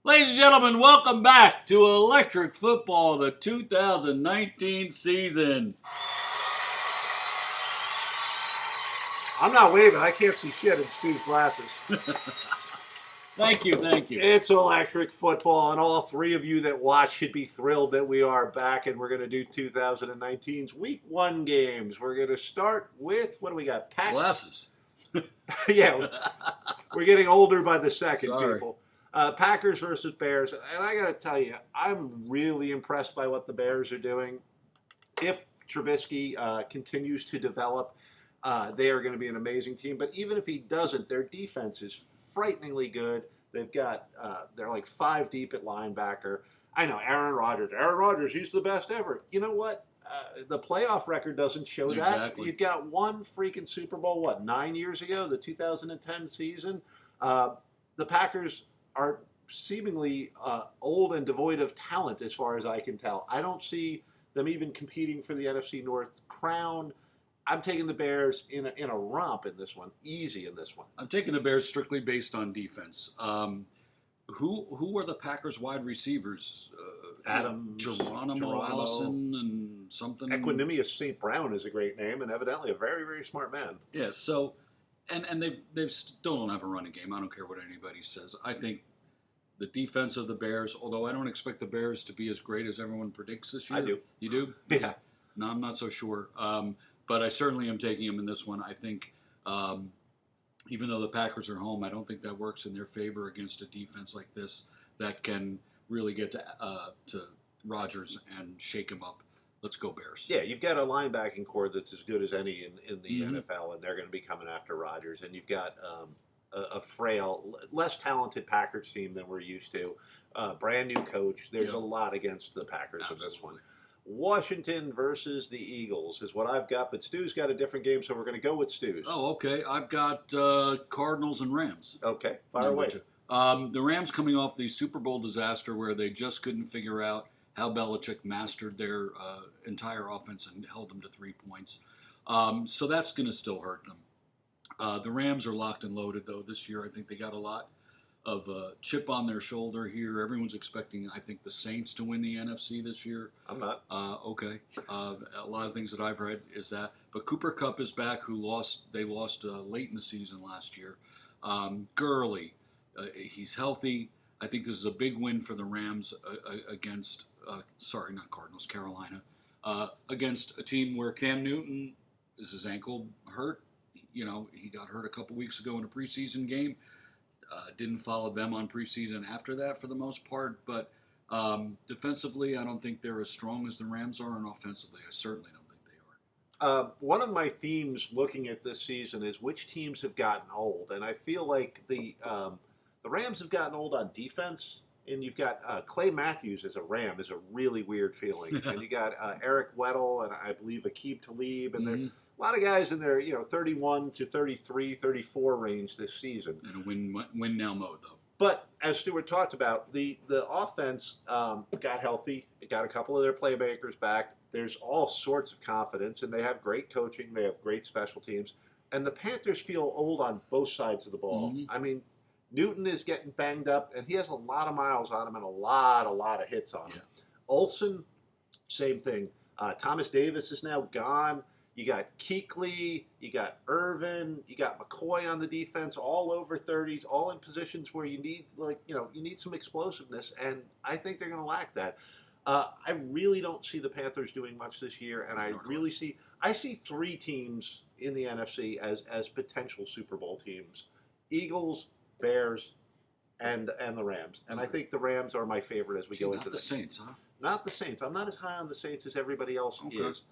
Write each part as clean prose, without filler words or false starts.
Ladies and gentlemen, welcome back to Electric Football, the 2019 season. I'm not waving. I can't see shit in Stu's glasses. Thank you. It's Electric Football, and all three of you that watch should be thrilled that we are back, and we're going to do 2019's Week 1 games. We're going to start with, what do we got? Pats? Glasses. Yeah, we're getting older by the second, Sorry. people. Packers versus Bears, and I got to tell you, I'm really impressed by what the Bears are doing. If Trubisky continues to develop, they are going to be an amazing team. But even if he doesn't, their defense is frighteningly good. They've got they're like 5 deep at linebacker. I know Aaron Rodgers, he's the best ever. You know what? The playoff record doesn't show that. Exactly. You've got one freaking Super Bowl, 9 years ago, the 2010 season. The Packers are seemingly old and devoid of talent as far as I can tell. I don't see them even competing for the NFC North crown. I'm taking the Bears in a romp in this one, easy in this one. I'm taking the Bears strictly based on defense. Who are the Packers wide receivers? Adams, Geronimo Allison, and something. Equanimous St. Brown is a great name, and evidently a very, very smart man. Yeah. So, and they still don't have a running game. I don't care what anybody says. I think the defense of the Bears, although I don't expect the Bears to be as great as everyone predicts this year. I do. You do? Yeah. No, I'm not so sure. But I certainly am taking them in this one. I think, even though the Packers are home, I don't think that works in their favor against a defense like this that can really get to Rodgers and shake him up. Let's go Bears. Yeah, you've got a linebacking core that's as good as any in the NFL, and they're going to be coming after Rodgers. And you've got a frail, less talented Packers team than we're used to. Brand new coach. There's a lot against the Packers in this one. Washington versus the Eagles is what I've got, but Stu's got a different game, so we're going to go with Stu's. Oh, okay. I've got Cardinals and Rams. Okay, fire away. The Rams coming off the Super Bowl disaster where they just couldn't figure out how Belichick mastered their entire offense and held them to 3 points. So that's going to still hurt them. The Rams are locked and loaded, though, this year. I think they got a lot of chip on their shoulder here. Everyone's expecting, I think, the Saints to win the NFC this year. I'm not. Okay. A lot of things that I've read is that. But Cooper Kupp is back, they lost late in the season last year. Gurley, he's healthy. I think this is a big win for the Rams against, not Cardinals, Carolina, against a team where Cam Newton, is his ankle hurt? You know, he got hurt a couple weeks ago in a preseason game. Didn't follow them on preseason after that for the most part, but defensively, I don't think they're as strong as the Rams are, and offensively, I certainly don't think they are. One of my themes looking at this season is which teams have gotten old, and I feel like the Rams have gotten old on defense, and you've got Clay Matthews as a Ram is a really weird feeling, and you got Eric Weddle and I believe Aqib Talib, and they're a lot of guys in their 31 to 33, 34 range this season. In a win now mode, though. But as Stuart talked about, the offense got healthy. It got a couple of their playmakers back. There's all sorts of confidence, and they have great coaching. They have great special teams. And the Panthers feel old on both sides of the ball. I mean, Newton is getting banged up, and he has a lot of miles on him and a lot of hits on him. Olsen, same thing. Thomas Davis is now gone. You got Kuechly, you got Irvin, you got McCoy on the defense, all over 30s, all in positions where you need you need some explosiveness, and I think they're going to lack that. I really don't see the Panthers doing much this year, and I see 3 teams in the NFC as potential Super Bowl teams: Eagles, Bears, and the Rams. And I think the Rams are my favorite as we go into the Saints, huh? Not the Saints. I'm not as high on the Saints as everybody else is.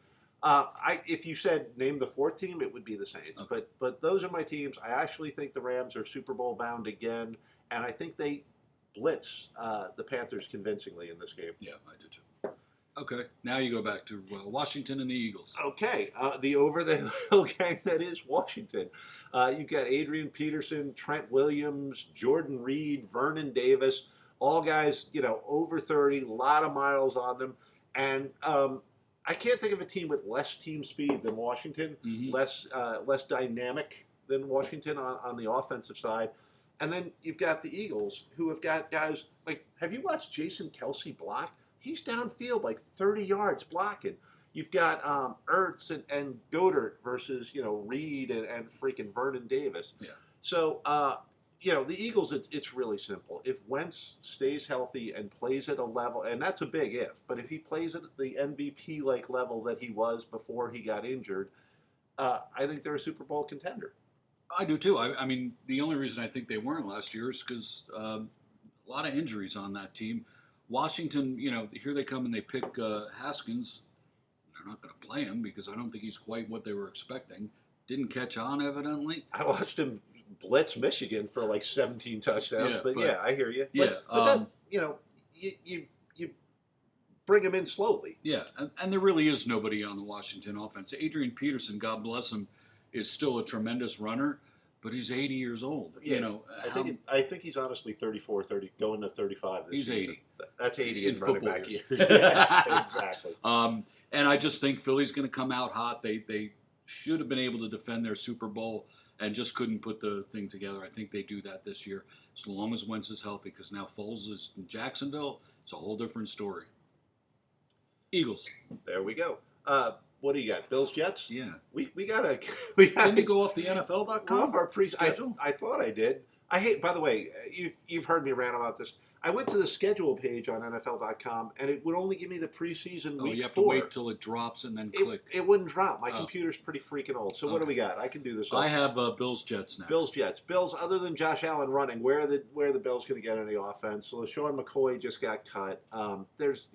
If you said name the 4th team, it would be the Saints. Okay. But those are my teams. I actually think the Rams are Super Bowl bound again, and I think they blitz the Panthers convincingly in this game. Yeah, I do too. Okay, now you go back to Washington and the Eagles. Okay, the over-the-hill gang that is Washington. You've got Adrian Peterson, Trent Williams, Jordan Reed, Vernon Davis, all guys, over 30, a lot of miles on them. And I can't think of a team with less team speed than Washington, less dynamic than Washington on the offensive side. And then you've got the Eagles, who have got guys like, have you watched Jason Kelsey block? He's downfield like 30 yards blocking. You've got Ertz and Goddard versus, Reed and freaking Vernon Davis. Yeah. So, the Eagles, it's really simple. If Wentz stays healthy and plays at a level, and that's a big if, but if he plays at the MVP-like level that he was before he got injured, I think they're a Super Bowl contender. I do too. I mean, the only reason I think they weren't last year is because a lot of injuries on that team. Washington, here they come and they pick Haskins. They're not going to play him because I don't think he's quite what they were expecting. Didn't catch on, evidently. I watched him blitz Michigan for like 17 touchdowns, but I hear you. Yeah, but you bring him in slowly. Yeah, and there really is nobody on the Washington offense. Adrian Peterson, God bless him, is still a tremendous runner, but he's 80 years old. Yeah, I think he's honestly 34, 30, going to 35 this season. 80. That's 80 in running back years. Yeah, exactly. And I just think Philly's going to come out hot. They should have been able to defend their Super Bowl and just couldn't put the thing together. I think they do that this year, as long as Wentz is healthy, because now Foles is in Jacksonville. It's a whole different story. Eagles. There we go. What do you got? Bills, Jets? Yeah. We got to Didn't you go off the NFL.com? Off our schedule? I thought I did. By the way, you've heard me rant about this. I went to the schedule page on NFL.com, and it would only give me the preseason week you have 4. to wait till it drops and then click. It wouldn't drop. My computer's pretty freaking old. So what do we got? I can do this. I have Bills Jets now. Bills Jets. Bills. Other than Josh Allen running, where are the Bills going to get any offense? So LaShawn McCoy just got cut. There's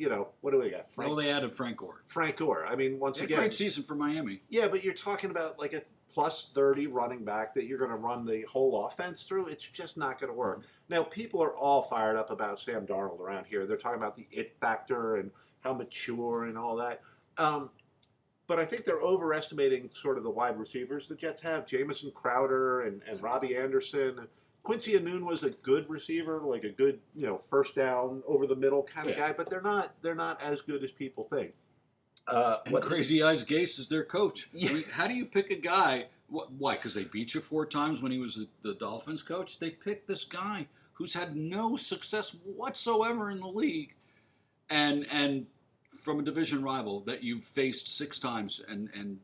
what do we got? They added Frank Gore. Frank Gore. I mean, once again, great season for Miami. Yeah, but you're talking about like a plus 30 running back that you're going to run the whole offense through. It's just not going to work. Now, people are all fired up about Sam Darnold around here. They're talking about the it factor and how mature and all that. But I think they're overestimating sort of the wide receivers the Jets have. Jamison Crowder and Robbie Anderson. Quincy Anoon was a good receiver, like a good, first down over the middle kind of guy, but they're not as good as people think. And Crazy Eyes Gase is their coach. Yeah. I mean, how do you pick a guy? Why? Because they beat you 4 times when he was the Dolphins coach? They picked this guy who's had no success whatsoever in the league and from a division rival that you've faced 6 times and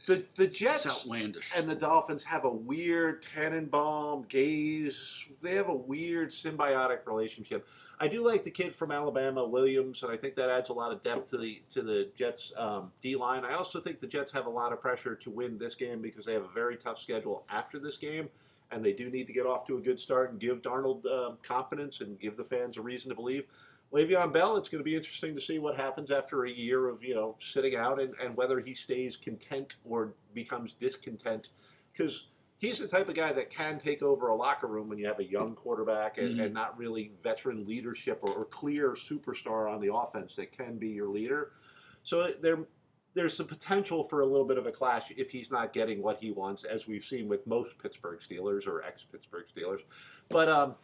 the Jets it's outlandish. And the Dolphins have a weird Tannenbaum, Gaze. They have a weird symbiotic relationship. I do like the kid from Alabama, Williams, and I think that adds a lot of depth to the Jets' D-line. I also think the Jets have a lot of pressure to win this game because they have a very tough schedule after this game, and they do need to get off to a good start and give Darnold confidence and give the fans a reason to believe. Le'Veon Bell, it's going to be interesting to see what happens after a year of sitting out and whether he stays content or becomes discontent, because he's the type of guy that can take over a locker room when you have a young quarterback and not really veteran leadership or clear superstar on the offense that can be your leader. So there's the potential for a little bit of a clash if he's not getting what he wants, as we've seen with most Pittsburgh Steelers or ex-Pittsburgh Steelers. But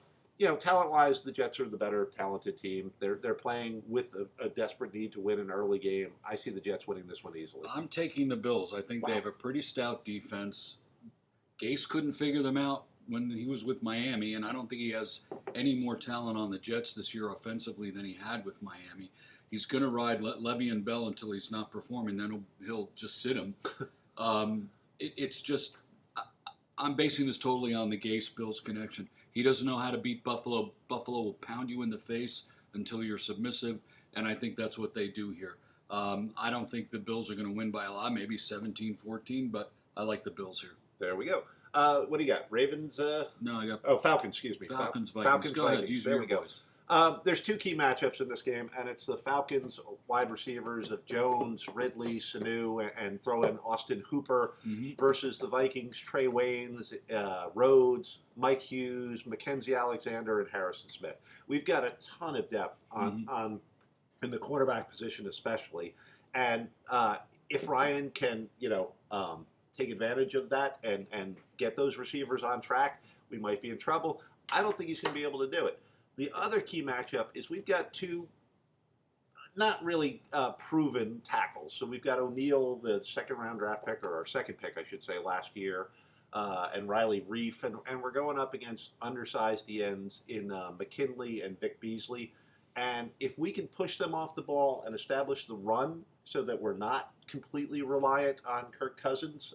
talent-wise, the Jets are the better talented team. They're playing with a desperate need to win an early game. I see the Jets winning this one easily. I'm taking the Bills. I think they have a pretty stout defense. Gase couldn't figure them out when he was with Miami, and I don't think he has any more talent on the Jets this year offensively than he had with Miami. He's going to ride Le'Veon Bell until he's not performing, then he'll just sit him. It's just I'm basing this totally on the Gase-Bills connection. He doesn't know how to beat Buffalo. Buffalo will pound you in the face until you're submissive, and I think that's what they do here. I don't think the Bills are going to win by a lot, maybe 17-14, but I like the Bills here. There we go. What do you got? Ravens? No, I got... Oh, Falcons, excuse me. Falcons, Vikings. Falcons, go Vikings. ahead. Use there we go. Voice. There's 2 key matchups in this game, and it's the Falcons wide receivers of Jones, Ridley, Sanu, and throw in Austin Hooper versus the Vikings, Trey Waynes, Rhodes, Mike Hughes, Mackenzie Alexander, and Harrison Smith. We've got a ton of depth on in the quarterback position especially, and if Ryan can, take advantage of that and get those receivers on track, we might be in trouble. I don't think he's going to be able to do it. The other key matchup is we've got 2 not really proven tackles. So we've got O'Neal, the second-round draft pick, or our second pick, I should say, last year, and Riley Reef, and we're going up against undersized ends in McKinley and Vic Beasley. And if we can push them off the ball and establish the run so that we're not completely reliant on Kirk Cousins,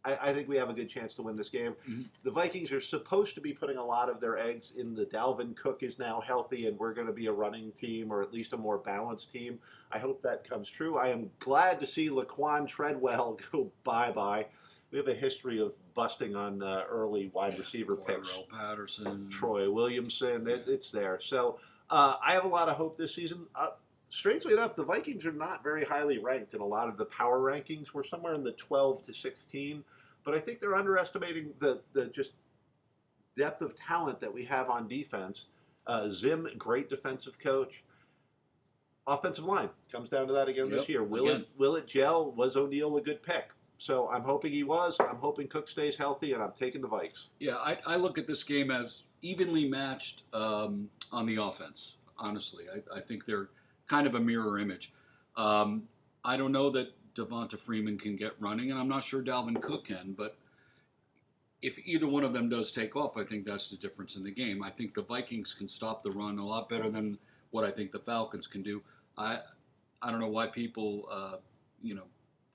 I think we have a good chance to win this game. Mm-hmm. The Vikings are supposed to be putting a lot of their eggs in the Dalvin Cook is now healthy, and we're going to be a running team, or at least a more balanced team. I hope that comes true. I am glad to see Laquan Treadwell go bye-bye. We have a history of busting on early wide receiver picks. Cordell Patterson. Troy Williamson, it's there. So I have a lot of hope this season. Strangely enough, the Vikings are not very highly ranked in a lot of the power rankings. We're somewhere in the 12 to 16, but I think they're underestimating the just depth of talent that we have on defense. Zim, great defensive coach. Offensive line comes down to that again this year. Will it gel? Was O'Neal a good pick? So I'm hoping he was. I'm hoping Cook stays healthy, and I'm taking the Vikes. Yeah, I look at this game as evenly matched on the offense, honestly. I think they're kind of a mirror image. I don't know that Devonta Freeman can get running, and I'm not sure Dalvin Cook can, but if either one of them does take off, I think that's the difference in the game. I think the Vikings can stop the run a lot better than what I think the Falcons can do. I don't know why people,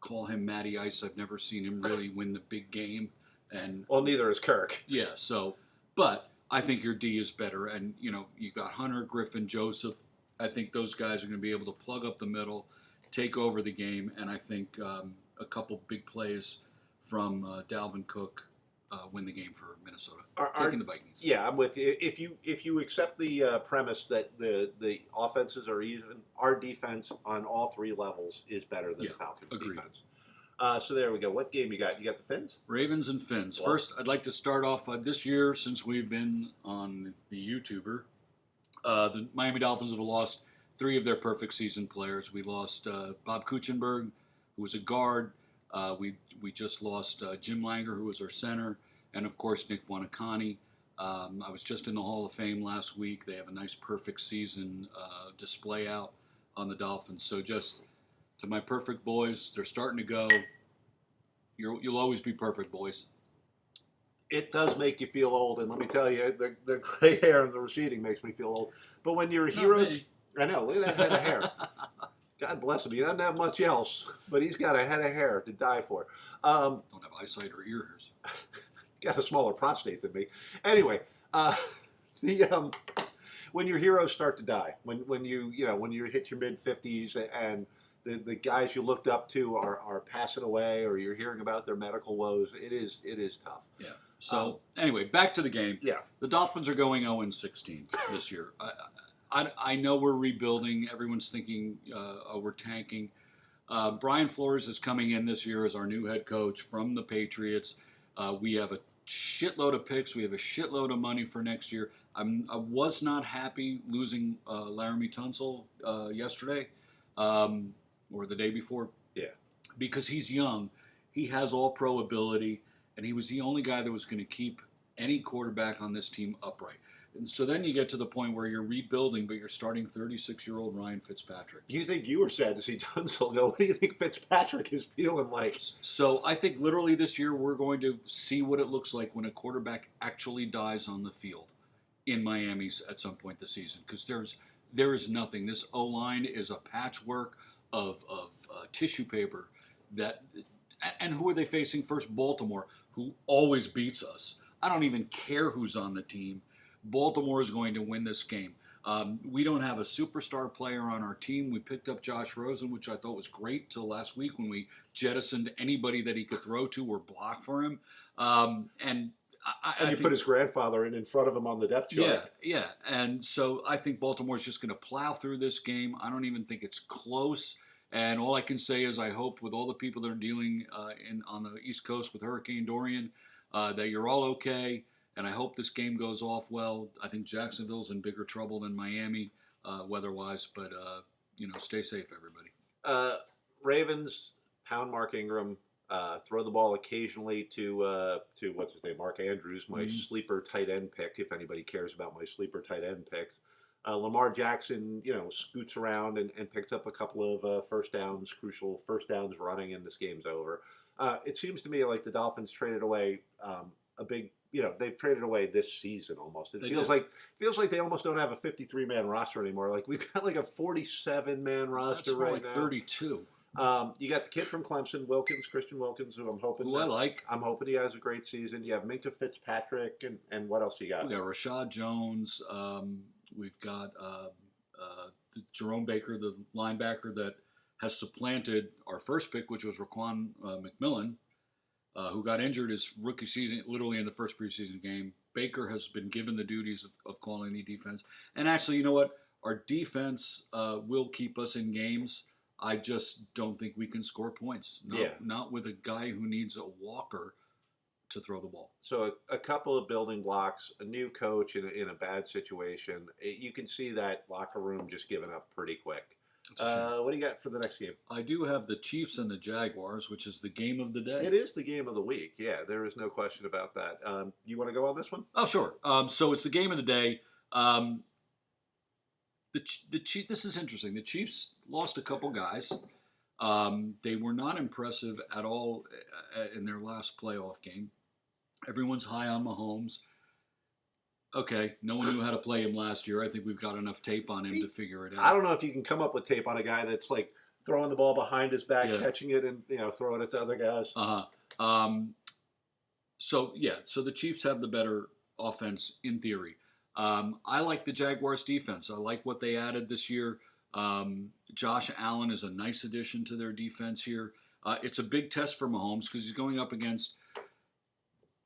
call him Matty Ice. I've never seen him really win the big game. And well, neither is Kirk. Yeah, but I think your D is better. And, you got Hunter, Griffin, Joseph. I think those guys are going to be able to plug up the middle, take over the game, and I think a couple big plays from Dalvin Cook win the game for Minnesota. Taking the Vikings. Yeah, I'm with you. If you accept the premise that the offenses are even, our defense on all three levels is better than the Falcons' defense. So there we go. What game you got? You got the Fins? Ravens and Fins. Well, first, I'd like to start off this year, since we've been on the YouTuber. The Miami Dolphins have lost 3 of their perfect season players. We lost Bob Kuchenberg, who was a guard. We just lost Jim Langer, who was our center, and of course Nick Wanakani. I was just in the Hall of Fame last week. They have a nice perfect season display out on the Dolphins. So just to my perfect boys, they're starting to go. You'll always be perfect, boys. It does make you feel old, and let me tell you, the gray hair and the receding makes me feel old. But when you're heroes, I know, look at that head of hair. God bless him. He doesn't have much else, but he's got a head of hair to die for. Don't have eyesight or ear hairs. Got a smaller prostate than me. Anyway, when your heroes start to die, when you hit your mid-50s and the guys you looked up to are passing away, or you're hearing about their medical woes, it is tough. Yeah. So anyway, back to the game. Yeah. The Dolphins are going 0-16 this year. I know we're rebuilding. Everyone's thinking we're tanking. Brian Flores is coming in this year as our new head coach from the Patriots. We have a shitload of picks. We have a shitload of money for next year. I was not happy losing Laramie Tunsil yesterday or the day before. Yeah. Because he's young. He has all-pro ability, and he was the only guy that was going to keep any quarterback on this team upright. And so then you get to the point where you're rebuilding, but you're starting 36-year-old Ryan Fitzpatrick. You think you were sad to see Tunsil go? What do you think Fitzpatrick is feeling like? So I think literally this year we're going to see what it looks like when a quarterback actually dies on the field in Miami's at some point this season, because there is nothing. This O-line is a patchwork of tissue paper. And who are they facing first? Baltimore, who always beats us. I don't even care who's on the team. Baltimore is going to win this game. We don't have a superstar player on our team. We picked up Josh Rosen, which I thought was great till last week when we jettisoned anybody that he could throw to or block for him. And you think, put his grandfather in front of him on the depth chart. Yeah. And so I think Baltimore's just going to plow through this game. I don't even think it's close. And all I can say is I hope with all the people that are dealing on the East Coast with Hurricane Dorian that you're all okay. And I hope this game goes off well. I think Jacksonville's in bigger trouble than Miami weather-wise. But, stay safe, everybody. Ravens, pound Mark Ingram, throw the ball occasionally to what's his name, Mark Andrews, my sleeper tight end pick, if anybody cares about my sleeper tight end picks. Lamar Jackson, scoots around and picks up a couple of first downs, crucial first downs running, and this game's over. It seems to me like the Dolphins traded away a big. They've traded away this season almost. It feels like they almost don't have a 53-man roster anymore. Like we've got like a 47-man roster That's more right like now. 32. You got the kid from Clemson, Christian Wilkins, who I'm hoping. Who I like. I'm hoping he has a great season. You have Minka Fitzpatrick, and what else you got? We got Rashad Jones. We've got Jerome Baker, the linebacker that has supplanted our first pick, which was Raquan McMillan, who got injured his rookie season, literally in the first preseason game. Baker has been given the duties of calling the defense. And actually, you know what? Our defense will keep us in games. I just don't think we can score points. Not with a guy who needs a walker to throw the ball. So a couple of building blocks, a new coach in a bad situation. You can see that locker room just giving up pretty quick. What do you got for the next game? I do have the Chiefs and the Jaguars, which is the game of the day. It is the game of the week. Yeah, there is no question about that. You want to go on this one? Oh, sure. So it's the game of the day. This is interesting. The Chiefs lost a couple guys. They were not impressive at all in their last playoff game. Everyone's high on Mahomes. Okay, no one knew how to play him last year. I think we've got enough tape on him to figure it out. I don't know if you can come up with tape on a guy that's like throwing the ball behind his back, catching it, and throwing it to other guys. So the Chiefs have the better offense in theory. I like the Jaguars defense. I like what they added this year. Josh Allen is a nice addition to their defense here. It's a big test for Mahomes because he's going up against.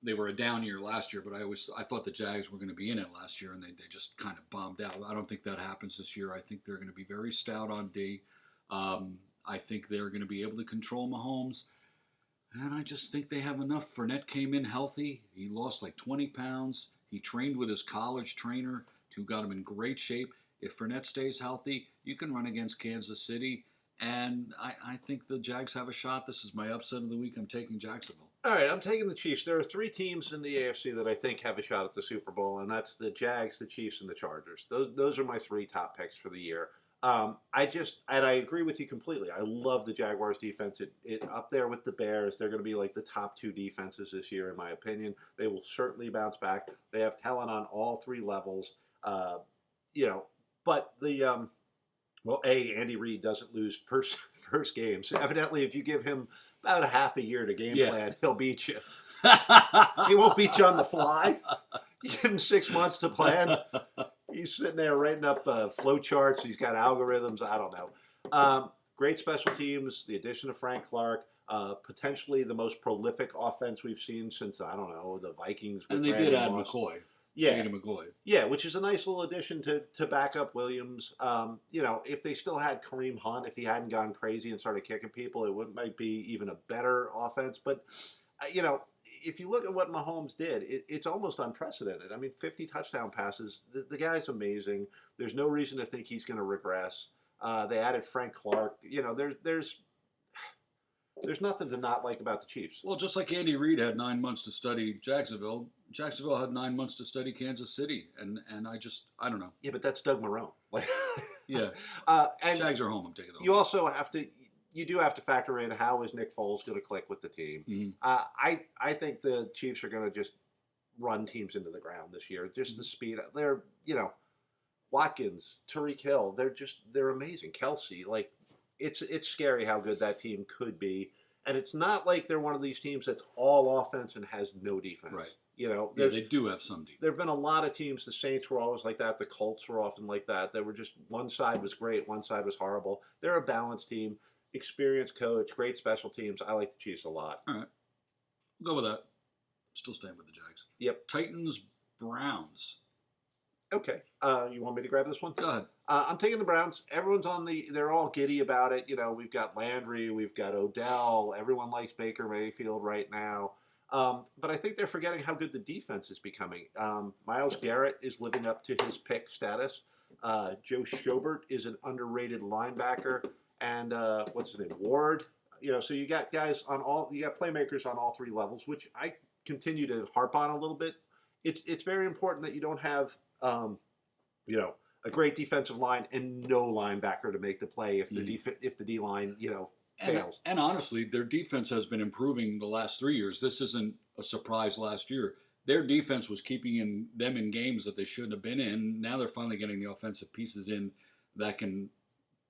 They were a down year last year, but I thought the Jags were going to be in it last year, and they just kind of bombed out. I don't think that happens this year. I think they're going to be very stout on D. I think they're going to be able to control Mahomes, and I just think they have enough. Fournette came in healthy. He lost like 20 pounds. He trained with his college trainer who got him in great shape. If Fournette stays healthy, you can run against Kansas City, and I think the Jags have a shot. This is my upset of the week. I'm taking Jacksonville. All right, I'm taking the Chiefs. There are three teams in the AFC that I think have a shot at the Super Bowl, and that's the Jags, the Chiefs, and the Chargers. Those are my three top picks for the year. I agree with you completely. I love the Jaguars defense. It up there with the Bears. They're going to be like the top two defenses this year, in my opinion. They will certainly bounce back. They have talent on all three levels. But the Andy Reid doesn't lose first games. Evidently, if you give him about a half a year to game plan, he'll beat you. He won't beat you on the fly. You give him 6 months to plan. He's sitting there writing up flow charts. He's got algorithms. I don't know. Great special teams. The addition of Frank Clark. Potentially the most prolific offense we've seen since, I don't know, the Vikings. And they did add McCoy. McCoy. Yeah, which is a nice little addition to back up Williams. If they still had Kareem Hunt, if he hadn't gone crazy and started kicking people, it might be even a better offense. But, if you look at what Mahomes did, it's almost unprecedented. I mean, 50 touchdown passes. The guy's amazing. There's no reason to think he's going to regress. They added Frank Clark. There's nothing to not like about the Chiefs. Well, just like Andy Reid had 9 months to study Jacksonville had 9 months to study Kansas City, and I don't know. Yeah, but that's Doug Marrone. Yeah. And Jags are home. I'm taking them. You also you do have to factor in how is Nick Foles going to click with the team. Mm-hmm. I think the Chiefs are going to just run teams into the ground this year. Just the speed. They're Watkins, Tariq Hill. They're amazing. Kelsey, it's scary how good that team could be. And it's not like they're one of these teams that's all offense and has no defense. Right. They do have some defense. There have been a lot of teams. The Saints were always like that. The Colts were often like that. They were just one side was great, one side was horrible. They're a balanced team, experienced coach, great special teams. I like the Chiefs a lot. All right. We'll go with that. Still staying with the Jags. Yep. Titans, Browns. Okay. You want me to grab this one? Go ahead. I'm taking the Browns. Everyone's they're all giddy about it. We've got Landry, we've got Odell. Everyone likes Baker Mayfield right now. But I think they're forgetting how good the defense is becoming. Myles Garrett is living up to his pick status. Joe Schobert is an underrated linebacker. And what's his name? Ward. So you got guys you got playmakers on all three levels, which I continue to harp on a little bit. It's very important that you don't have a great defensive line and no linebacker to make the play if the D line fails. And honestly, their defense has been improving the last 3 years. This isn't a surprise last year. Their defense was keeping them in games that they shouldn't have been in. Now they're finally getting the offensive pieces in that can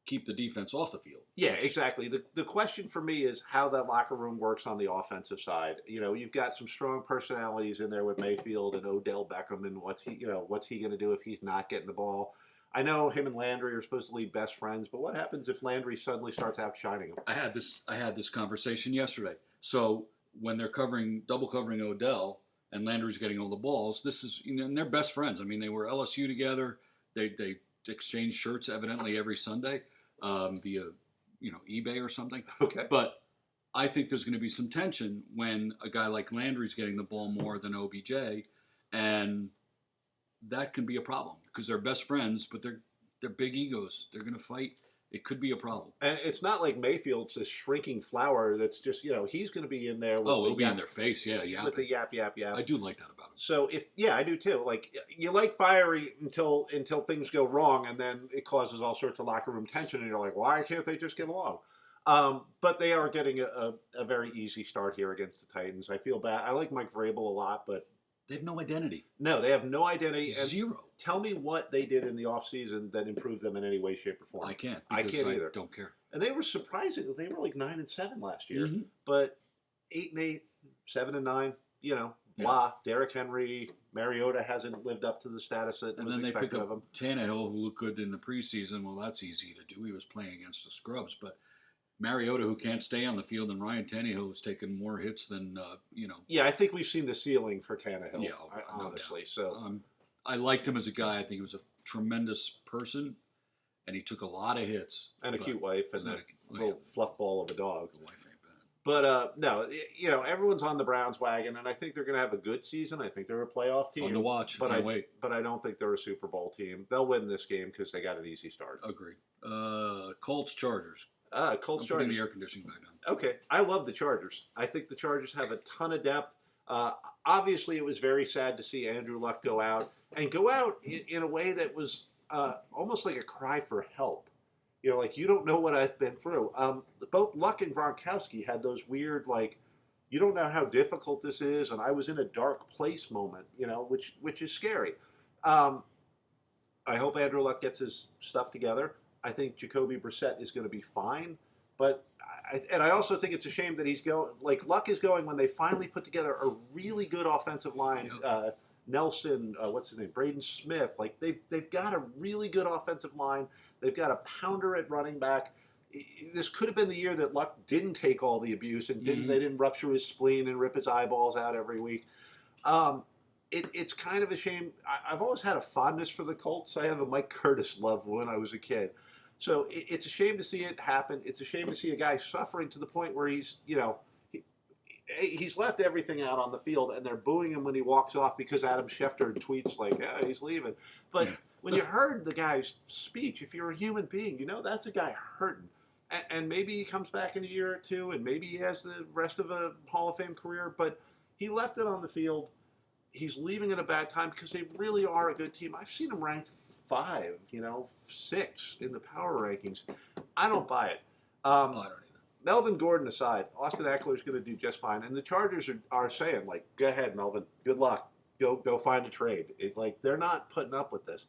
keep the defense off the field. Yeah, exactly. The question for me is how that locker room works on the offensive side. You've got some strong personalities in there with Mayfield and Odell Beckham, and what's he going to do if he's not getting the ball? I know him and Landry are supposedly best friends, but what happens if Landry suddenly starts outshining him? I had this conversation yesterday. So when they're double covering Odell and Landry's getting all the balls, this is and they're best friends. I mean, they were LSU together. They exchange shirts evidently every Sunday via eBay or something. Okay. But I think there's going to be some tension when a guy like Landry's getting the ball more than OBJ, and that can be a problem because they're best friends, but they're big egos. They're going to fight. It could be a problem. And it's not like Mayfield's this shrinking flower that's just, he's going to be in there. It'll be in their face, yeah. With the yap. I do like that about him. So I do too. Like you like fiery until things go wrong, and then it causes all sorts of locker room tension, and you're like, why can't they just get along? But they are getting a very easy start here against the Titans. I feel bad. I like Mike Vrabel a lot, but they have no identity. No, they have no identity. And zero. Tell me what they did in the offseason that improved them in any way, shape, or form. I can't. I can't either. Don't care. And they were surprising. They were like 9-7 last year, Mm-hmm. but 8-8, 7-9. Blah. Derrick Henry, Mariota hasn't lived up to the status that was expected of him. Tannehill, who looked good in the preseason. Well, that's easy to do. He was playing against the scrubs, but Mariota, who can't stay on the field, and Ryan Tannehill, who's taken more hits than Yeah, I think we've seen the ceiling for Tannehill. Yeah, honestly. No so I liked him as a guy. I think he was a tremendous person, and he took a lot of hits. And a cute wife, and a little fluff ball of a dog. The wife ain't bad. But no, everyone's on the Browns wagon, and I think they're going to have a good season. I think they're a playoff team. Fun to watch. But Can't wait. But I don't think they're a Super Bowl team. They'll win this game because they got an easy start. Agreed. Colts, Chargers. Colts, I'm Chargers. putting the air conditioning back on. Okay, I love the Chargers. I think the Chargers have a ton of depth. Obviously, it was very sad to see Andrew Luck go out in a way that was almost like a cry for help. Like, you don't know what I've been through. Both Luck and Gronkowski had those weird, like, you don't know how difficult this is, and I was in a dark place moment, which is scary. I hope Andrew Luck gets his stuff together. I think Jacoby Brissett is going to be fine, but I also think it's a shame that he's going. Like, Luck is going when they finally put together a really good offensive line. Nelson, what's his name, Braden Smith. Like, they've got a really good offensive line. They've got a pounder at running back. This could have been the year that Luck didn't take all the abuse and they didn't rupture his spleen and rip his eyeballs out every week. It's kind of a shame. I've always had a fondness for the Colts. I have a Mike Curtis love when I was a kid. So it's a shame to see it happen. It's a shame to see a guy suffering to the point where he's left everything out on the field, and they're booing him when he walks off because Adam Schefter tweets like, "Yeah, he's leaving." But when you heard the guy's speech, if you're a human being, that's a guy hurting. And maybe he comes back in a year or two, and maybe he has the rest of a Hall of Fame career. But he left it on the field. He's leaving at a bad time because they really are a good team. I've seen him ranked 5, 6 in the power rankings. I don't buy it. I don't either. Melvin Gordon aside, Austin Eckler is going to do just fine. And the Chargers are saying, like, go ahead, Melvin. Good luck. Go find a trade. They're not putting up with this.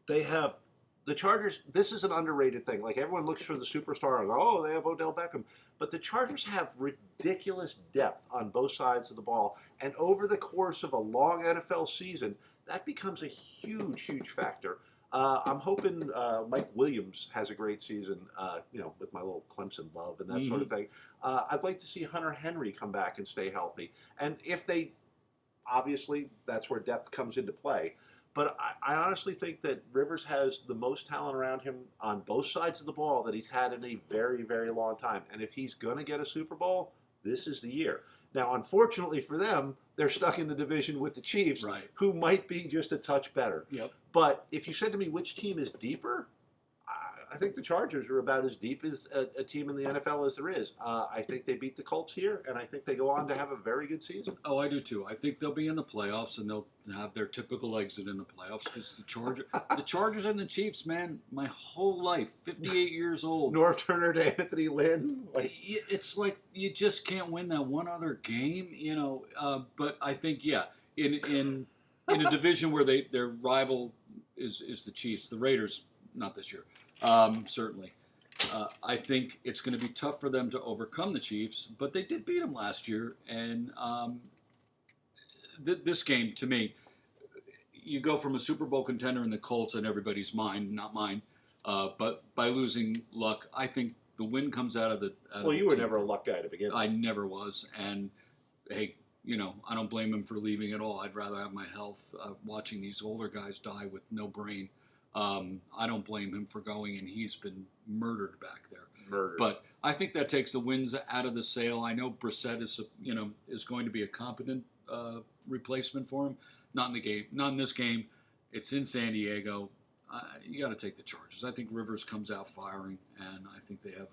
They have the Chargers. This is an underrated thing. Like, everyone looks for the superstar and, they have Odell Beckham. But the Chargers have ridiculous depth on both sides of the ball. And over the course of a long NFL season, that becomes a huge, huge factor. I'm hoping Mike Williams has a great season, with my little Clemson love and that sort of thing. I'd like to see Hunter Henry come back and stay healthy. And if they, obviously, that's where depth comes into play. But I honestly think that Rivers has the most talent around him on both sides of the ball that he's had in a very, very long time. And if he's going to get a Super Bowl, this is the year. Now, unfortunately for them, they're stuck in the division with the Chiefs, right, who might be just a touch better. Yep. But if you said to me which team is deeper, I think the Chargers are about as deep as a team in the NFL as there is. I think they beat the Colts here, and I think they go on to have a very good season. Oh, I do too. I think they'll be in the playoffs, and they'll have their typical exit in the playoffs because the Chargers and the Chiefs, man, my whole life, 58 years old. North Turner to Anthony Lynn. It's like you just can't win that one other game, But I think, yeah, in a division where their rival is the Chiefs, the Raiders, not this year, certainly. I think it's going to be tough for them to overcome the Chiefs, but they did beat them last year. And this game, to me, you go from a Super Bowl contender in the Colts in everybody's mind, not mine, but by losing Luck, I think the win comes out of the. Well, you were never a Luck guy to begin with. I never was, and hey, I don't blame him for leaving at all. I'd rather have my health watching these older guys die with no brain. I don't blame him for going, and he's been murdered back there. Murdered. But I think that takes the wins out of the sail. I know Brissett is going to be a competent replacement for him. Not in this game. It's in San Diego. You got to take the Chargers. I think Rivers comes out firing, and I think they have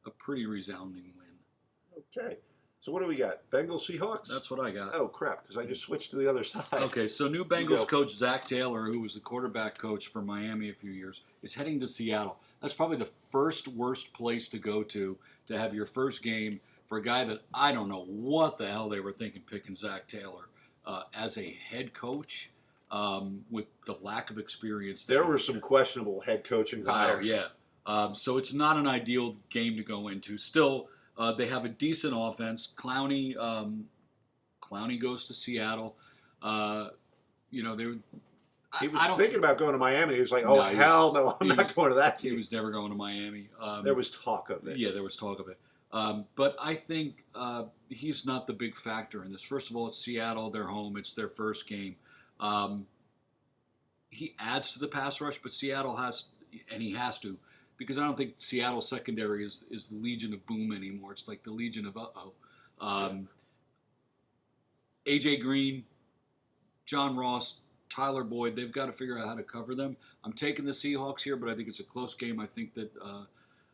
a pretty resounding win. Okay. So what do we got? Bengals, Seahawks? That's what I got. Oh, crap, because I just switched to the other side. Okay, so new Bengals coach Zach Taylor, who was the quarterback coach for Miami a few years, is heading to Seattle. That's probably the first worst place to go to have your first game for a guy that I don't know what the hell they were thinking picking Zach Taylor as a head coach with the lack of experience. There were some questionable head coaching hires. Yeah. So it's not an ideal game to go into. Still, they have a decent offense. Clowney goes to Seattle. He was thinking about going to Miami. He was like, "Oh hell no, I'm not going to that team." He was never going to Miami. There was talk of it. Yeah, there was talk of it. But I think he's not the big factor in this. First of all, it's Seattle, their home. It's their first game. He adds to the pass rush, but Seattle has to. Because I don't think Seattle's secondary is the Legion of Boom anymore. It's like the Legion of uh-oh. A.J. Green, John Ross, Tyler Boyd, they've got to figure out how to cover them. I'm taking the Seahawks here, but I think it's a close game. I think that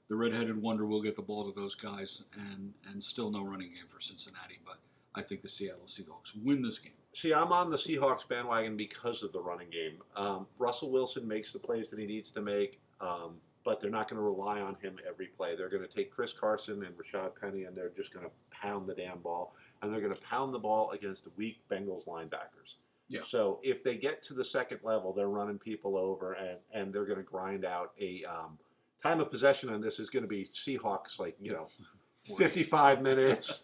the redheaded wonder will get the ball to those guys, and still no running game for Cincinnati. But I think the Seattle Seahawks win this game. See, I'm on the Seahawks bandwagon because of the running game. Russell Wilson makes the plays that he needs to make. But they're not going to rely on him every play. They're going to take Chris Carson and Rashad Penny, and they're just going to pound the damn ball. And they're going to pound the ball against weak Bengals linebackers. Yeah. So if they get to the second level, they're running people over, and they're going to grind out a time of possession on this is going to be Seahawks, 55 minutes.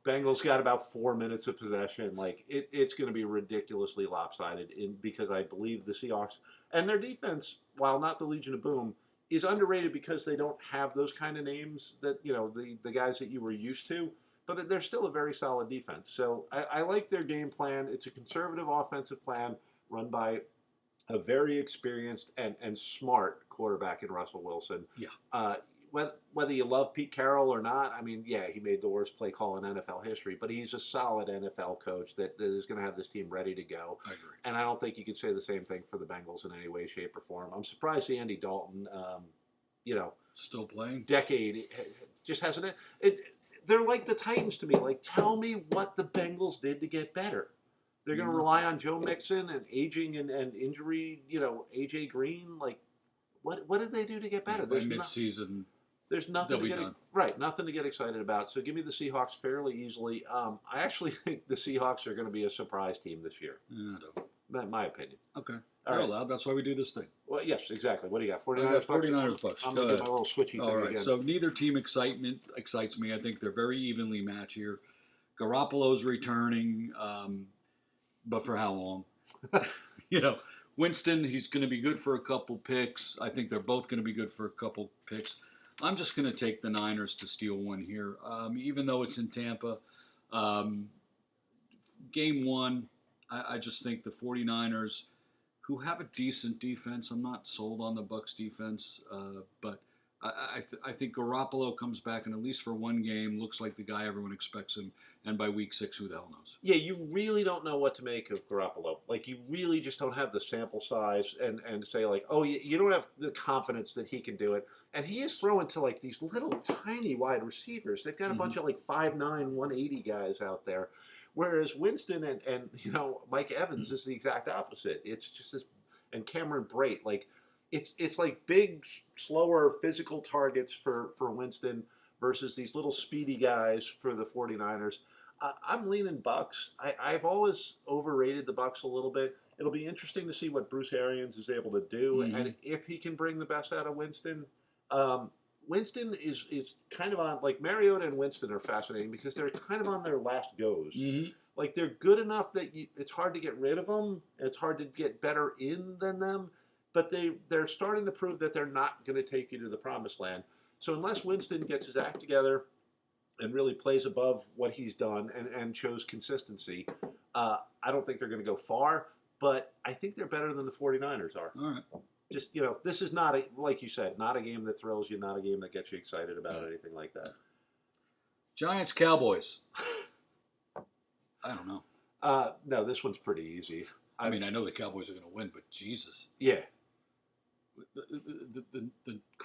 Bengals got about 4 minutes of possession. It's going to be ridiculously lopsided because I believe the Seahawks and their defense, while not the Legion of Boom, is underrated because they don't have those kind of names that, the guys that you were used to, but they're still a very solid defense. So I like their game plan. It's a conservative offensive plan run by a very experienced and smart quarterback in Russell Wilson. Yeah. Whether you love Pete Carroll or not, he made the worst play call in NFL history, but he's a solid NFL coach that is going to have this team ready to go. I agree. And I don't think you could say the same thing for the Bengals in any way, shape, or form. I'm surprised Andy Dalton, still playing. Decade just hasn't. They're like the Titans to me. Tell me what the Bengals did to get better. They're going to rely on Joe Mixon and aging and injury. AJ Green. What did they do to get better? By midseason. There's nothing to get nothing to get excited about. So give me the Seahawks fairly easily. I actually think the Seahawks are going to be a surprise team this year. I don't. That's my opinion. Okay. All You're right. allowed. That's why we do this thing. Well, yes, exactly. What do you got? 49ers I got 49ers Bucks. I'm Go going to ahead. do my little switchy thing All right. again. So neither team excites me. I think they're very evenly matched here. Garoppolo's returning, but for how long? Winston, he's going to be good for a couple picks. I think they're both going to be good for a couple picks. I'm just going to take the Niners to steal one here, even though it's in Tampa. Game one, I just think the 49ers, who have a decent defense, I'm not sold on the Bucs defense, but I think Garoppolo comes back and at least for one game looks like the guy everyone expects him. And by week 6, who the hell knows? Yeah, you really don't know what to make of Garoppolo. Like, you really just don't have the sample size and say, like, oh, you don't have the confidence that he can do it. And he is throwing to, like, these little tiny wide receivers. They've got a bunch of, like, 5'9", 180 guys out there. Whereas Winston and Mike Evans is the exact opposite. It's just this, and Cameron Brate, like, it's like big, slower, physical targets for Winston versus these little speedy guys for the 49ers. I'm leaning Bucks. I've always overrated the Bucks a little bit. It'll be interesting to see what Bruce Arians is able to do, and if he can bring the best out of Winston. Winston is kind of on, like, Mariota and Winston are fascinating because they're kind of on their last goes. Like, they're good enough that it's hard to get rid of them. And it's hard to get better in than them, but they're starting to prove that they're not going to take you to the promised land. So unless Winston gets his act together and really plays above what he's done and shows consistency, I don't think they're going to go far, but I think they're better than the 49ers are. All right. Just, this is not, like you said, not a game that thrills you, not a game that gets you excited about anything like that. Giants, Cowboys. I don't know. No, this one's pretty easy. I mean, I know the Cowboys are going to win, but Jesus. Yeah.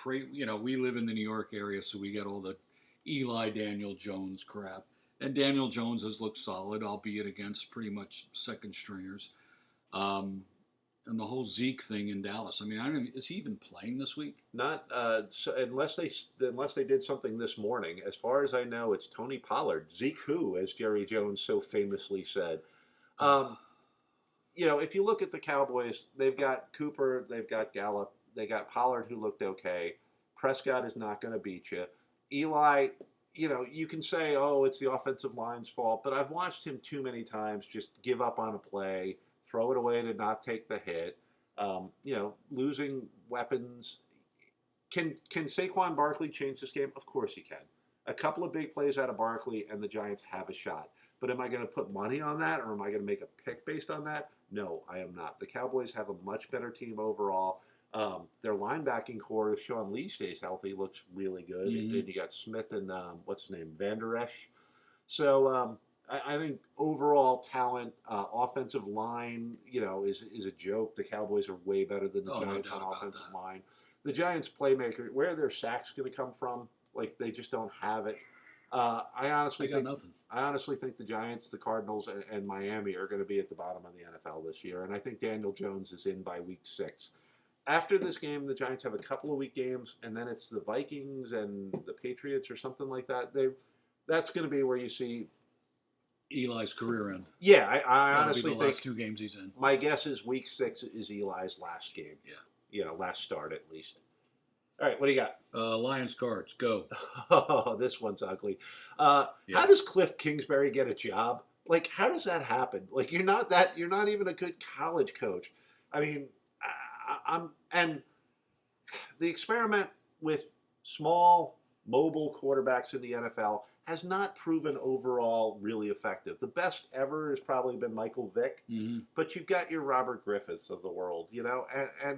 We live in the New York area, so we get all the Eli Daniel Jones crap. And Daniel Jones has looked solid, albeit against pretty much second stringers. And the whole Zeke thing in Dallas. I mean, I don't know, is he even playing this week? Not unless they did something this morning. As far as I know, it's Tony Pollard. Zeke who, as Jerry Jones so famously said. If you look at the Cowboys, they've got Cooper, they've got Gallup, they got Pollard, who looked okay. Prescott is not going to beat you. Eli, you can say, oh, it's the offensive line's fault, but I've watched him too many times just give up on a play, throw it away to not take the hit. Losing weapons. Can Saquon Barkley change this game? Of course he can. A couple of big plays out of Barkley, and the Giants have a shot. But am I going to put money on that, or am I going to make a pick based on that? No, I am not. The Cowboys have a much better team overall. Their linebacking core, if Sean Lee stays healthy, looks really good. And you got Smith and what's his name, Van Der Esch. So I think overall talent, offensive line, is a joke. The Cowboys are way better than the Giants on offensive line. The Giants playmaker, where are their sacks going to come from? Like, they just don't have it. I honestly think the Giants, the Cardinals, and Miami are going to be at the bottom of the NFL this year. And I think Daniel Jones is in by week 6. After this game, the Giants have a couple of week games, and then it's the Vikings and the Patriots or something like that. That's going to be where you see Eli's career end. Yeah, I honestly think the last 2 games he's in. My guess is week 6 is Eli's last game. Yeah. Last start at least. All right, what do you got? Lions, Cards, go. Oh, this one's ugly. How does Cliff Kingsbury get a job? Like, how does that happen? Like, you're not even a good college coach. I mean, and the experiment with small, mobile quarterbacks in the NFL has not proven overall really effective. The best ever has probably been Michael Vick, but you've got your Robert Griffiths of the world, and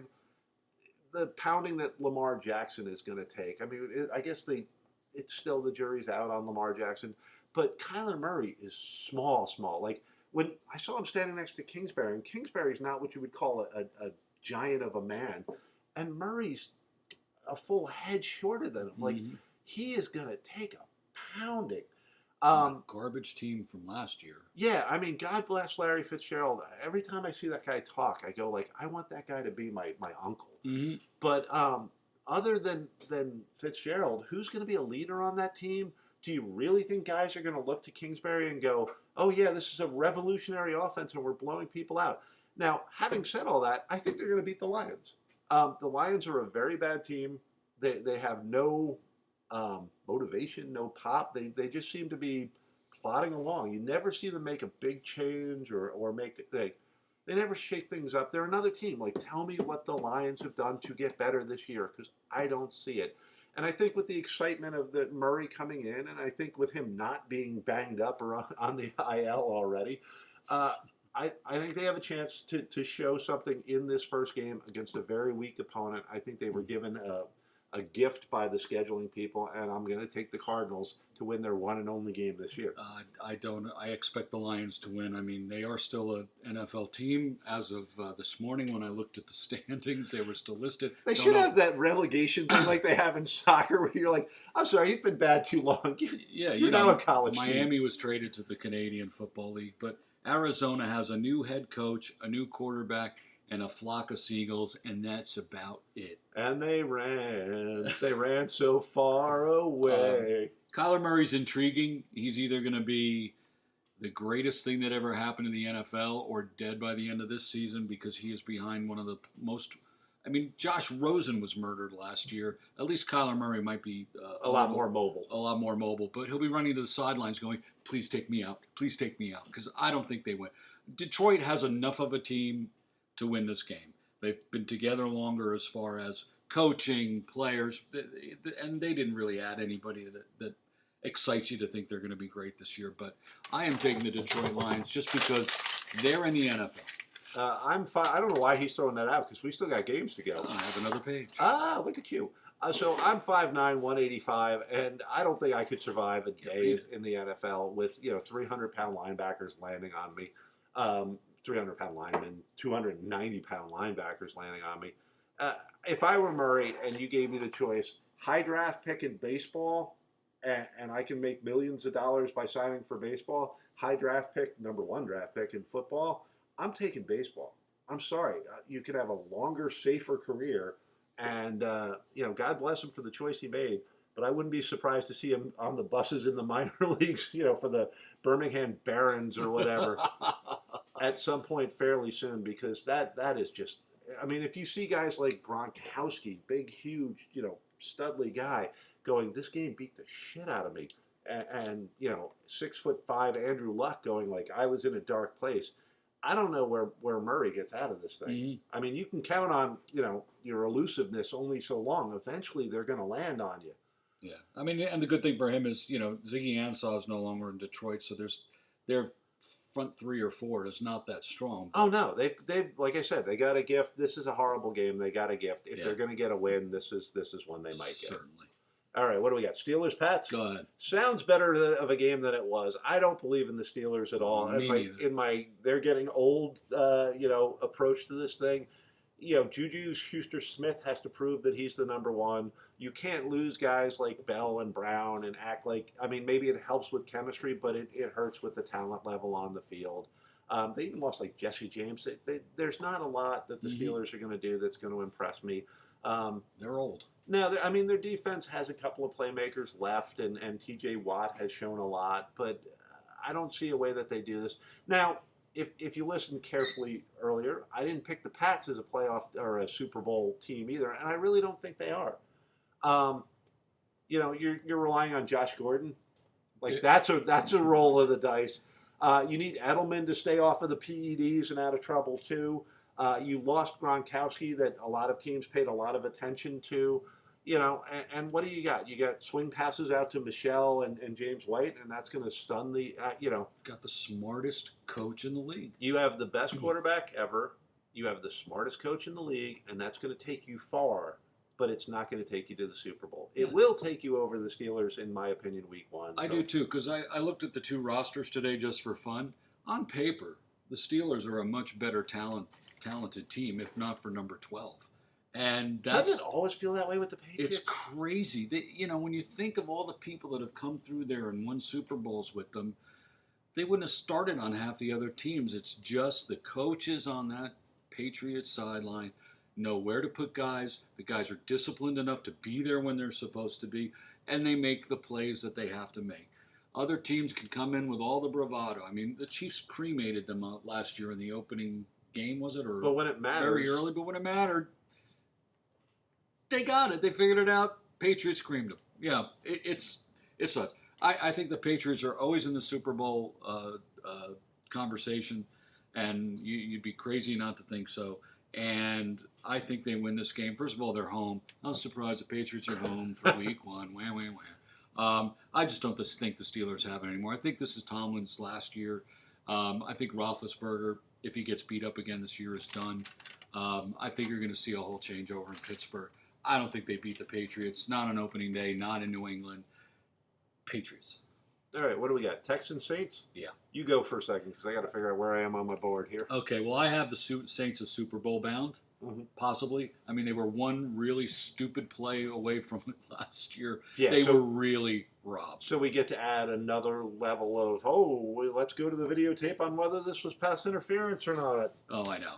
the pounding that Lamar Jackson is going to take. I mean, I guess it's still the jury's out on Lamar Jackson, but Kyler Murray is small. Like, when I saw him standing next to Kingsbury, and Kingsbury's not what you would call a giant of a man, and Murray's a full head shorter than him. Like, he is going to take a pounding. Garbage team from last year. Yeah, I mean, God bless Larry Fitzgerald. Every time I see that guy talk, I go like, I want that guy to be my uncle. But other than Fitzgerald, who's going to be a leader on that team? Do you really think guys are going to look to Kingsbury and go, oh yeah, this is a revolutionary offense and we're blowing people out? Now, having said all that, I think they're going to beat the Lions. The Lions are a very bad team. They have no motivation, no pop. They just seem to be plodding along. You never see them make a big change or make they never shake things up. They're another team. Like, tell me what the Lions have done to get better this year, because I don't see it. And I think with the excitement of the Murray coming in, and I think with him not being banged up or on the IL already, I think they have a chance to show something in this first game against a very weak opponent. I think they were given a gift by the scheduling people, and I'm going to take the Cardinals to win their one and only game this year. I don't. I expect the Lions to win. I mean, they are still an NFL team as of this morning. When I looked at the standings, they were still listed. They should have that relegation thing like they have in soccer, where you're like, "I'm sorry, you've been bad too long. You're now a college team." Miami was traded to the Canadian Football League, but Arizona has a new head coach, a new quarterback, and a flock of seagulls, and that's about it. And they ran so far away. Kyler Murray's intriguing. He's either going to be the greatest thing that ever happened in the NFL or dead by the end of this season, because he is behind one of the most. I mean, Josh Rosen was murdered last year. At least Kyler Murray might be a lot more mobile. A lot more mobile, but he'll be running to the sidelines going, "Please take me out. Please take me out," because I don't think they win. Detroit has enough of a team to win this game. They've been together longer as far as coaching, players, and they didn't really add anybody that excites you to think they're going to be great this year. But I am taking the Detroit Lions just because they're in the NFL. I'm fine. I don't know why he's throwing that out, because we still got games to go. I have another page. Look at you. So I'm 5'9", 185, and I don't think I could survive a day in the NFL with 300-pound linebackers landing on me, 300-pound linemen, 290-pound linebackers landing on me. If I were Murray and you gave me the choice, high draft pick in baseball, and I can make millions of dollars by signing for baseball, high draft pick, number 1 draft pick in football, I'm taking baseball. I'm sorry. You could have a longer, safer career, and God bless him for the choice he made. But I wouldn't be surprised to see him on the buses in the minor leagues, for the Birmingham Barons or whatever, at some point fairly soon, because that is just. I mean, if you see guys like Gronkowski, big, huge, studly guy, going, "This game beat the shit out of me," and 6'5" Andrew Luck going like, "I was in a dark place." I don't know where Murray gets out of this thing. Mm-hmm. I mean, you can count on, your elusiveness only so long. Eventually, they're going to land on you. Yeah. I mean, and the good thing for him is, Ziggy Ansah is no longer in Detroit, so their front 3 or 4 is not that strong. Oh, no. They've like I said, they got a gift. This is a horrible game. They got a gift. If they're going to get a win, this is one they might get. Certainly. All right, what do we got? Steelers, Pats? Go ahead. Sounds better of a game than it was. I don't believe in the Steelers at all. In my they're getting old, approach to this thing. Juju Schuster-Smith has to prove that he's the number 1. You can't lose guys like Bell and Brown and act like, maybe it helps with chemistry, but it hurts with the talent level on the field. They even lost like Jesse James. There's not a lot that the Steelers are going to do that's going to impress me. They're old. No, their defense has a couple of playmakers left, and T.J. Watt has shown a lot, but I don't see a way that they do this. Now, if you listened carefully earlier, I didn't pick the Pats as a playoff or a Super Bowl team either, and I really don't think they are. You're relying on Josh Gordon. That's a roll of the dice. You need Edelman to stay off of the PEDs and out of trouble too. You lost Gronkowski, that a lot of teams paid a lot of attention to, and what do you got? You got swing passes out to Michelle and James White, and that's going to stun the, Got the smartest coach in the league. You have the best quarterback ever. You have the smartest coach in the league, and that's going to take you far, but it's not going to take you to the Super Bowl. It will take you over the Steelers, in my opinion, week 1. I do too, because I looked at the 2 rosters today just for fun. On paper, the Steelers are a much better talented team, if not for number 12. And doesn't it always feel that way with the Patriots? It's crazy. When you think of all the people that have come through there and won Super Bowls with them, they wouldn't have started on half the other teams. It's just the coaches on that Patriots sideline know where to put guys. The guys are disciplined enough to be there when they're supposed to be, and they make the plays that they have to make. Other teams can come in with all the bravado. I mean, the Chiefs cremated them out last year in the opening game, was it? But when it matters. Very early, but when it mattered, they got it. They figured it out. Patriots creamed them. Yeah, it sucks. I think the Patriots are always in the Super Bowl conversation, and you'd be crazy not to think so. And I think they win this game. First of all, they're home. I'm surprised the Patriots are home for week 1. Wah, wah, wah. I just don't think the Steelers have it anymore. I think this is Tomlin's last year. I think Roethlisberger, if he gets beat up again this year, is done. I think you're going to see a whole changeover in Pittsburgh. I don't think they beat the Patriots. Not on opening day, not in New England. Patriots. All right, what do we got? Texans, Saints? Yeah. You go for a second because I got to figure out where I am on my board here. Okay, well, I have the Saints as Super Bowl bound, possibly. I mean, they were one really stupid play away from it last year. Yeah, they were really robbed. So we get to add another level of, let's go to the videotape on whether this was pass interference or not. Oh, I know.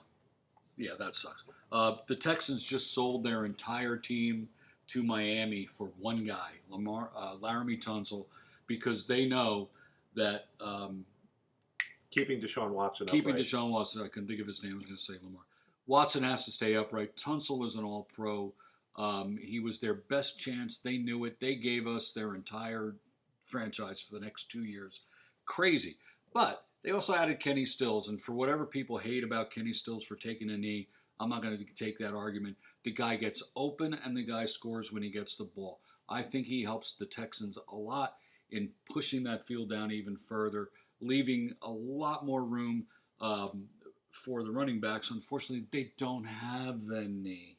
Yeah, that sucks. The Texans just sold their entire team to Miami for one guy, Laramie Tunsil, because they know that keeping Deshaun Watson keeping upright. Deshaun Watson, I couldn't think of his name, I was going to say Lamar. Watson has to stay upright. Tunsil is an all-pro. He was their best chance. They knew it. They gave us their entire franchise for the next 2 years. Crazy. But they also added Kenny Stills, and for whatever people hate about Kenny Stills for taking a knee, I'm not going to take that argument. The guy gets open, and the guy scores when he gets the ball. I think he helps the Texans a lot in pushing that field down even further, leaving a lot more room for the running backs. Unfortunately, they don't have any.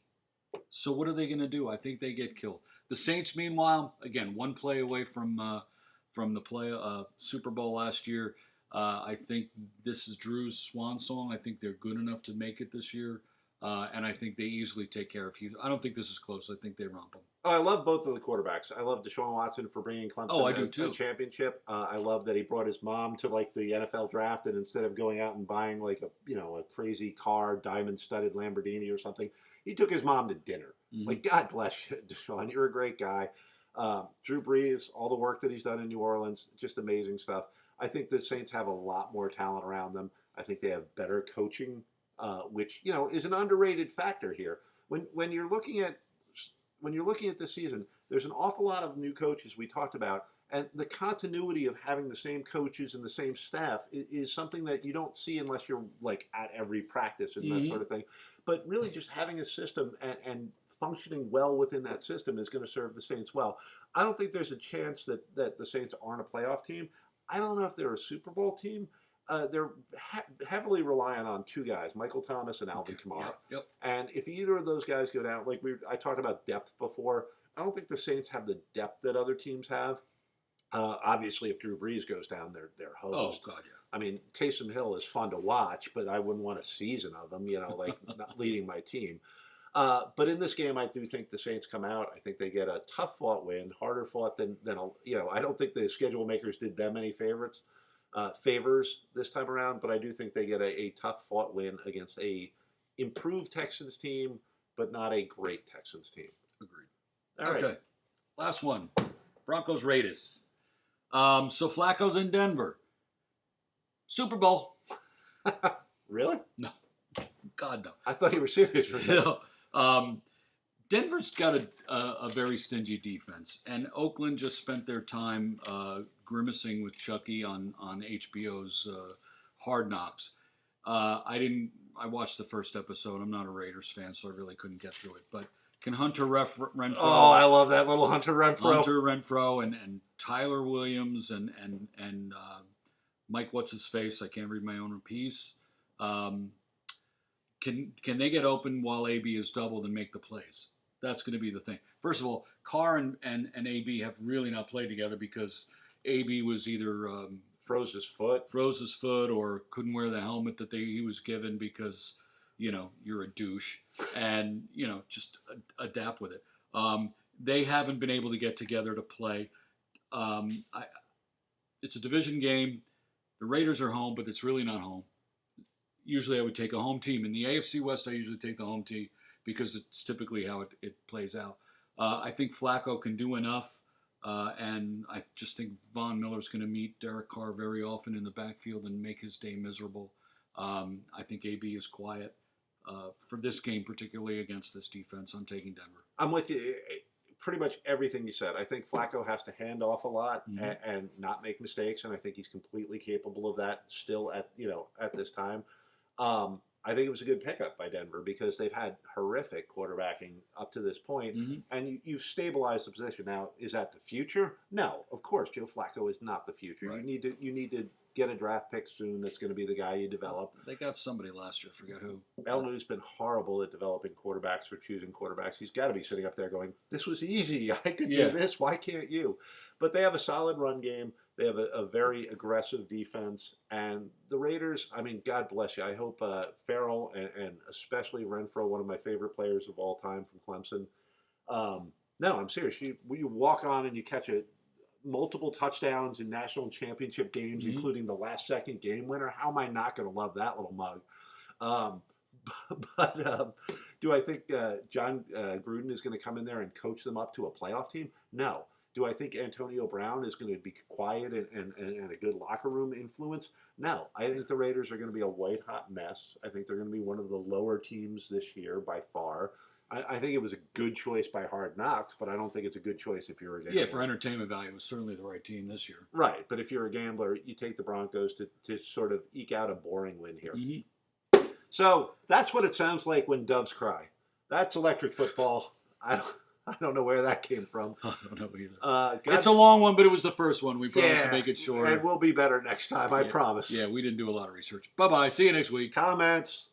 So what are they going to do? I think they get killed. The Saints, meanwhile, again, one play away from the Super Bowl last year. I think this is Drew's swan song. I think they're good enough to make it this year. And I think they easily take care of Houston. I don't think this is close. I think they romp them. Oh, I love both of the quarterbacks. I love Deshaun Watson for bringing Clemson a championship. I love that he brought his mom to like the NFL draft, and instead of going out and buying like a crazy car, diamond-studded Lamborghini or something, he took his mom to dinner. Mm-hmm. Like, God bless you, Deshaun. You're a great guy. Drew Brees, all the work that he's done in New Orleans, just amazing stuff. I think the Saints have a lot more talent around them. I think they have better coaching, which is an underrated factor here. When you're looking at this season, there's an awful lot of new coaches we talked about, and the continuity of having the same coaches and the same staff is something that you don't see unless you're like at every practice and that sort of thing. But really, just having a system and functioning well within that system is going to serve the Saints well. I don't think there's a chance that the Saints aren't a playoff team. I don't know if they're a Super Bowl team. They're heavily reliant on two guys, Michael Thomas and Alvin Kamara. Yep. And if either of those guys go down, I talked about depth before, I don't think the Saints have the depth that other teams have. Obviously, if Drew Brees goes down, they're hosed. Oh, God, yeah. I mean, Taysom Hill is fun to watch, but I wouldn't want a season of him, like not leading my team. But in this game, I do think the Saints come out. I think they get a tough-fought win, harder fought than I don't think the schedule makers did them any favors this time around, but I do think they get a tough-fought win against a improved Texans team, but not a great Texans team. Agreed. All right. Okay. Last one. Broncos Raiders. So Flacco's in Denver. Second Bowl. Really? No. God, no. I thought you were serious for a second. No. Denver's got a very stingy defense, and Oakland just spent their time grimacing with Chucky on HBO's Hard Knocks. I watched the first episode. I'm not a Raiders fan, so I really couldn't get through it. But can Hunter Renfrow? Oh, I love that little Hunter Renfrow. Hunter Renfrow and Tyler Williams and Mike, what's his face? I can't read my own piece. Can they get open while AB is doubled and make the plays? That's going to be the thing. First of all, Carr and AB have really not played together because AB was either froze his foot, or couldn't wear the helmet that he was given because you're a douche, and just adapt with it. They haven't been able to get together to play. It's a division game. The Raiders are home, but it's really not home. Usually I would take a home team. In the AFC West, I usually take the home team because it's typically how it plays out. I think Flacco can do enough, and I just think Von Miller's going to meet Derek Carr very often in the backfield and make his day miserable. I think AB is quiet. For this game, particularly against this defense, I'm taking Denver. I'm with you. Pretty much everything you said. I think Flacco has to hand off a lot and not make mistakes, and I think he's completely capable of that still at this time. I think it was a good pickup by Denver because they've had horrific quarterbacking up to this point, and you've stabilized the position. Now, is that the future? No, of course, Joe Flacco is not the future. Right. You need to get a draft pick soon that's going to be the guy you develop. They got somebody last year, I forget who. Elnu's been horrible at developing quarterbacks or choosing quarterbacks. He's got to be sitting up there going, this was easy. I could do this. Why can't you? But they have a solid run game. They have a very aggressive defense. And the Raiders, I mean, God bless you. I hope Farrell and especially Renfro, one of my favorite players of all time from Clemson. No, I'm serious. You walk on and you catch multiple touchdowns in national championship games, including the last-second game winner. How am I not going to love that little mug? But do I think John Gruden is going to come in there and coach them up to a playoff team? No. Do I think Antonio Brown is going to be quiet and a good locker room influence? No. I think the Raiders are going to be a white-hot mess. I think they're going to be one of the lower teams this year by far. I think it was a good choice by Hard Knocks, but I don't think it's a good choice if you're a gambler. Yeah, for entertainment value, it was certainly the right team this year. Right, but if you're a gambler, you take the Broncos to sort of eke out a boring win here. So that's what it sounds like when doves cry. That's electric football. I don't know where that came from. I don't know either. It's a long one, but it was the first one. We promised to make it short. And we'll be better next time, I promise. Yeah, we didn't do a lot of research. Bye-bye. See you next week. Comments.